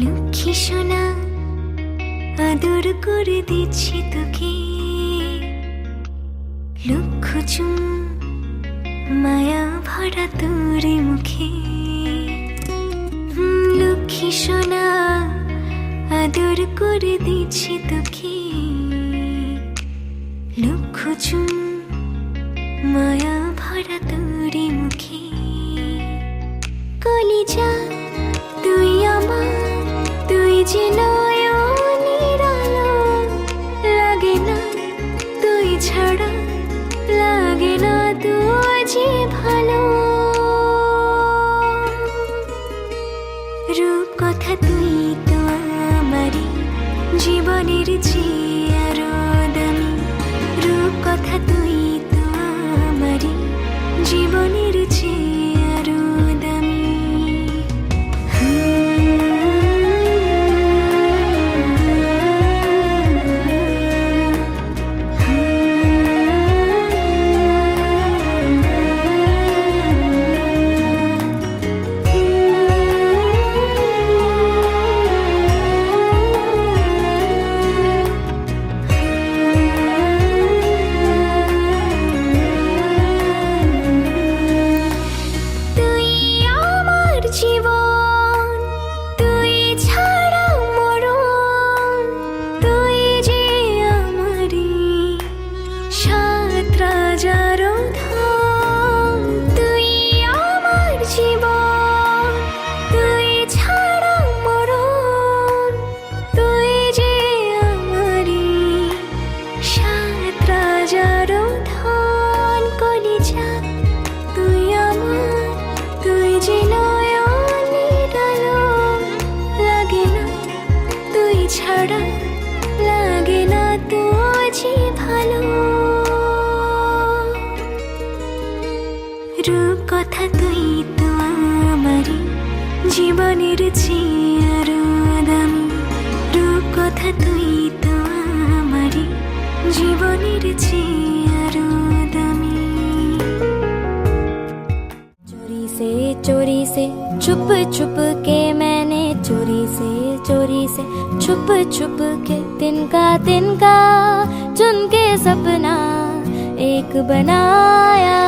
লক্ষ্মী সোনা আদর করে দিচ্ছি তোকে, লক্ষ চুম মায়া ভরা তোর মুখে। লক্ষ্মী সোনা আদর করে দিচ্ছি তোকে, লক্ষ চুম মায়া ভরা তোর মুখে। কলিজা তুই আমার, তুই যে নয়নের আলো, লাগে না তুই ছাড়া, লাগে না তুই যে ভালো। রূপ কথা তুই তো আমারই জীবনের চেয়ে আরো দামি, রূপ কথা তুই তো আমারই জীবনের চেয়ে আরো দামি। রূপ কথা তুই তো আমারই জীবনের চেয়ে আরো দামি, রূপ কথা তুই তো আমারই জীবনের চেয়ে আরো দামি। चोरी से छुप छुप के मैंने चोरी से छुप छुप के तिनका चुन के सपना एक बनाया।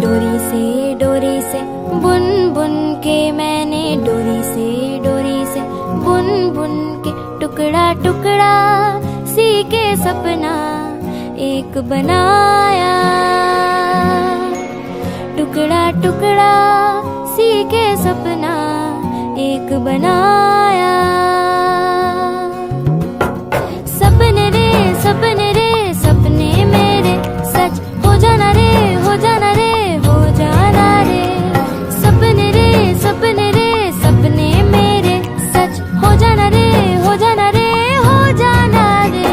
डोरी से बुन बुन के मैंने डोरी से बुन बुन के टुकड़ा टुकड़ा सी के सपना एक बनाया। टुकड़ा टुकड़ा सी के सपना एक बनाया। सपने रे सपने रे सपने मेरे सच हो जाना रे, हो जाना रे, हो जाना रे। सपने रे सपने रे सपने मेरे सच हो जाना रे, हो जाना रे, हो जाना रे।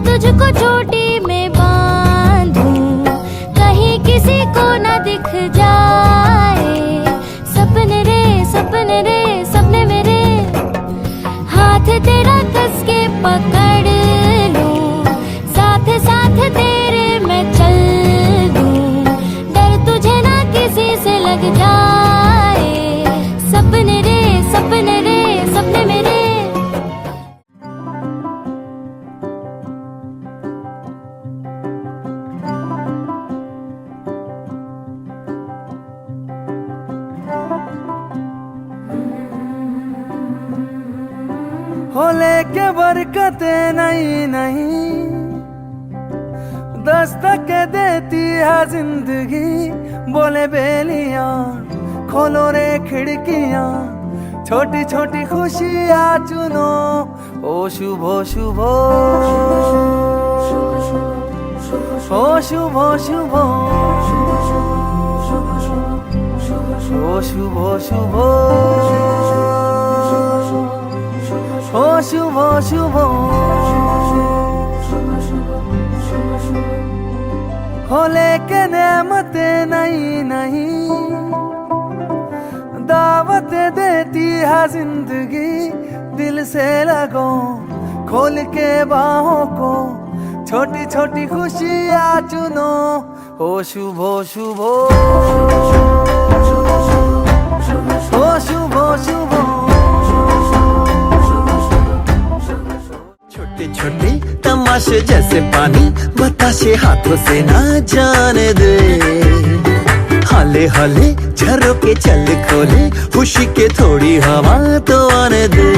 तुझको चोटी में बांधूं, कहीं किसी को न दिख जाए। सपने रे सपने रे सपने मेरे हाथ तेरा कस के पकड़ लूं, साथ साथ तेरे मैं चल दूं, डर तुझे ना किसी से लग जाए। सपने रे सपने रे सपने मेरे। हो लेके बरकते नहीं नहीं दस्तक देती है जिंदगी। बोले बेलियां खोलो रे खिड़कियां, छोटी छोटी खुशियां चुनो। ओ शुभ शुभ ओ शुभ शुभ ओ शुभ शुभ ओ शुभ शुभ हो लेके नेमते नहीं नहीं दावत देती है जिंदगी दिल से लगो खोल के बाहों को छोटी छोटी खुशियाँ चुनो हो शुभ शुभ हो शुभ शुभ छोटे छोटे तमाशे जैसे पानी बताशे हाथों से ना जाने दे हाले हाले झरोके चल खोले खुशी के थोड़ी हवा तो आने दे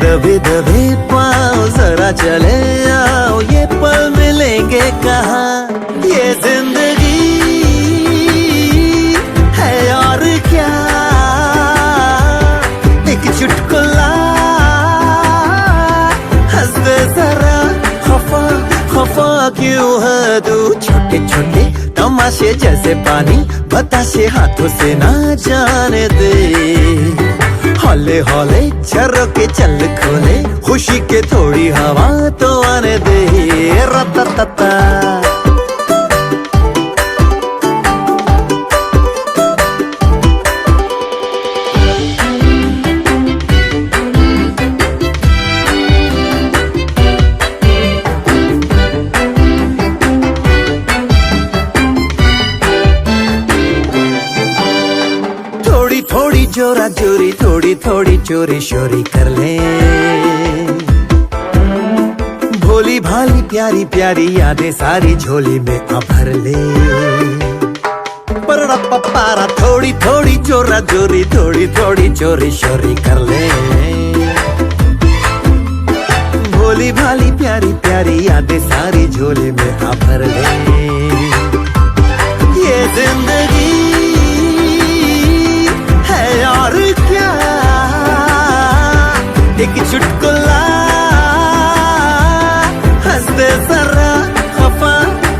दबे दबे पाँव जरा चले आओ ये पल मिलेंगे कहाँ ये जिंदगी है और क्या एक चुटकुला हंस दे जरा खफा खफा क्यों है तू छोटे छोटे तमाशे जैसे पानी बताशे हाथों से ना जाने दे हौले हौले झरोके चल खोले खुशी के थोड़ी हवा तो आने दे रततता थोड़ी जोरा जोरी थोड़ी थोड़ी चोरी शोरी कर ले भोली भाली प्यारी प्यारी यादें सारी झोली में आ भर ले पर पारा थोड़ी थोड़ी जोरा जोरी थोड़ी थोड़ी चोरी शोरी कर ले भोली भाली प्यारी प्यारी यादें सारी झोली में आ भर ले ये जिंदगी और क्या एक चुटकुला हंस दे जरा खफा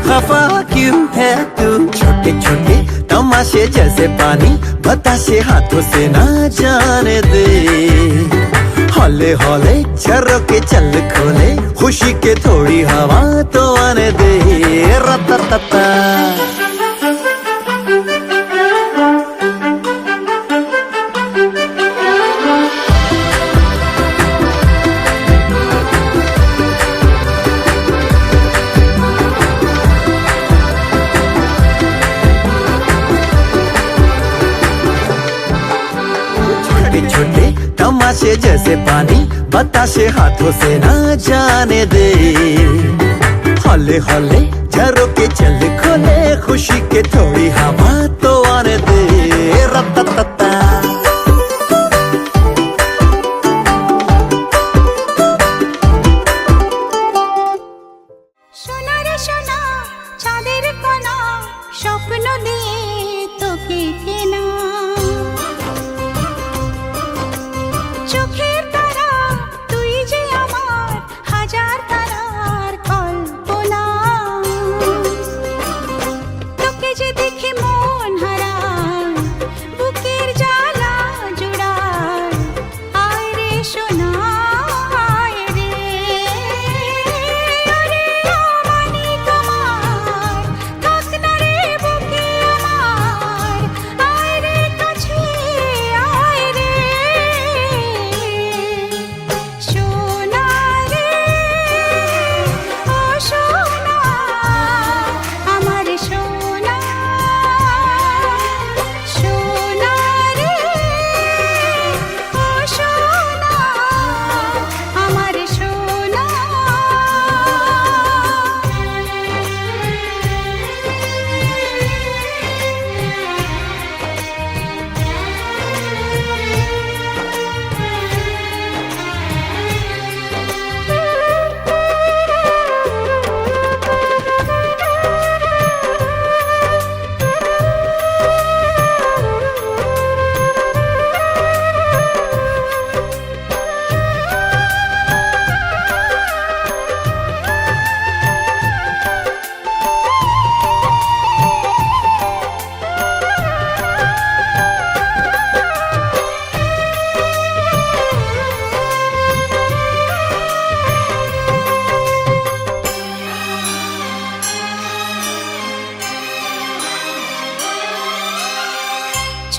खफा क्यों है तू छोटे छोटे तमाशे जैसे पानी बताशे हाथों से ना जाने दे हौले हौले झरोके चल खोले खुशी के थोड़ी हवा तो आने दे रततता छोटे तमाशे जैसे पानी बताशे हाथों से ना जाने दे हौले हौले झरोके चल खोले खुशी के थोड़ी हवा तो आने दे रततता সোনা রে সোনা চাঁদের কোনা স্বপ্ন দিয়ে তোকে কেনা চোখের তারা তুই যে আমার হাজার তারার কল্পনা তোকে যে দেখে মন হারায় বুকের জ্বালা জুড়ায় আয় রে সোনা আয় রে আরে আমানি তোমার থাক না রে বুকে আমার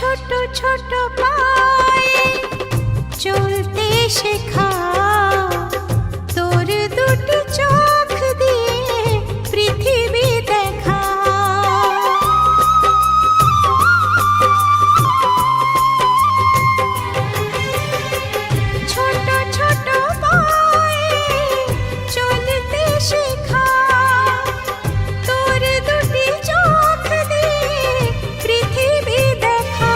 ছোট ছোট পায়ে চলতে শেখা, তোর দুটি চোখ দিয়ে পৃথিবী দেখা। ছোট ছোট পায়ে চলতে শেখা, তোর দুটি চোখ দিয়ে পৃথিবী দেখা।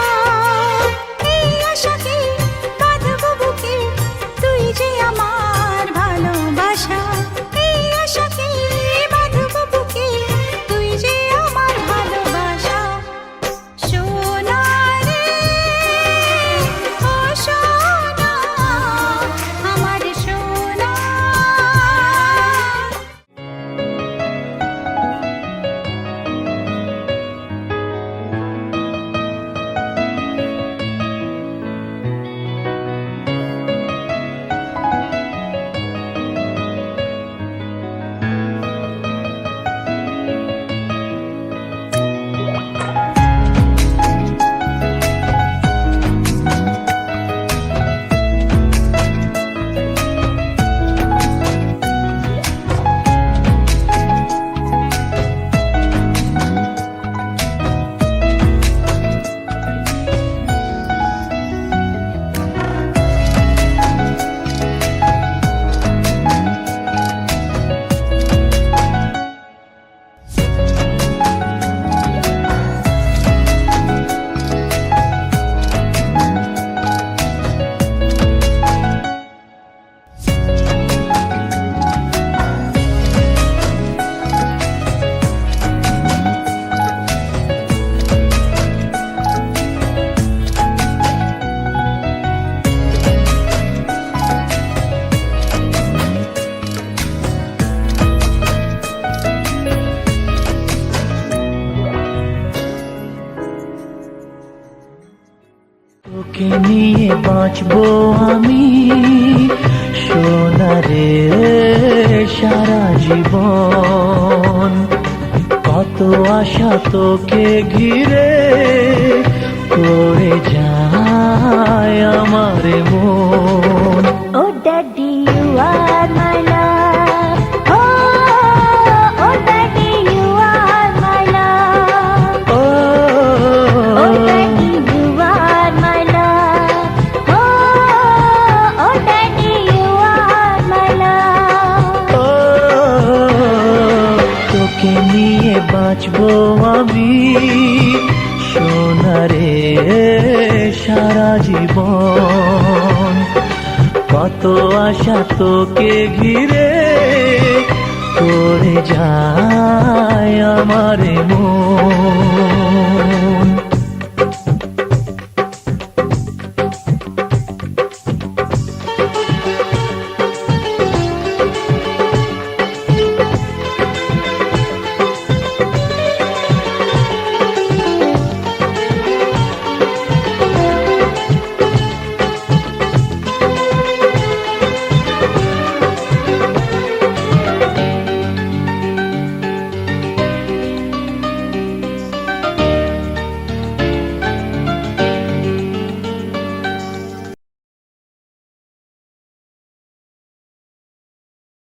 এই আশাকে বাঁধব বুকে, তুই যে আমার ভালোবাসা। এই আশাকে বাঁধব বুকে, তুই যে আমার ভালোবাসা। সোনা রে ও সোনা, আমার সোনা। তোকে নিয়ে বাঁচবো আমি সোনারে সারা জীবন। কত আশা তোকে ঘিরে করে যায় আমার মন। Oh daddy, you are my love. Oh daddy, you are my love. Oh daddy, you are my love. Oh daddy, you are my love. তোকে নিয়ে বাঁচবো আমি সোনারে সারা জীবন। কত আশা তোকে ঘিরে করে যায় আমার মন।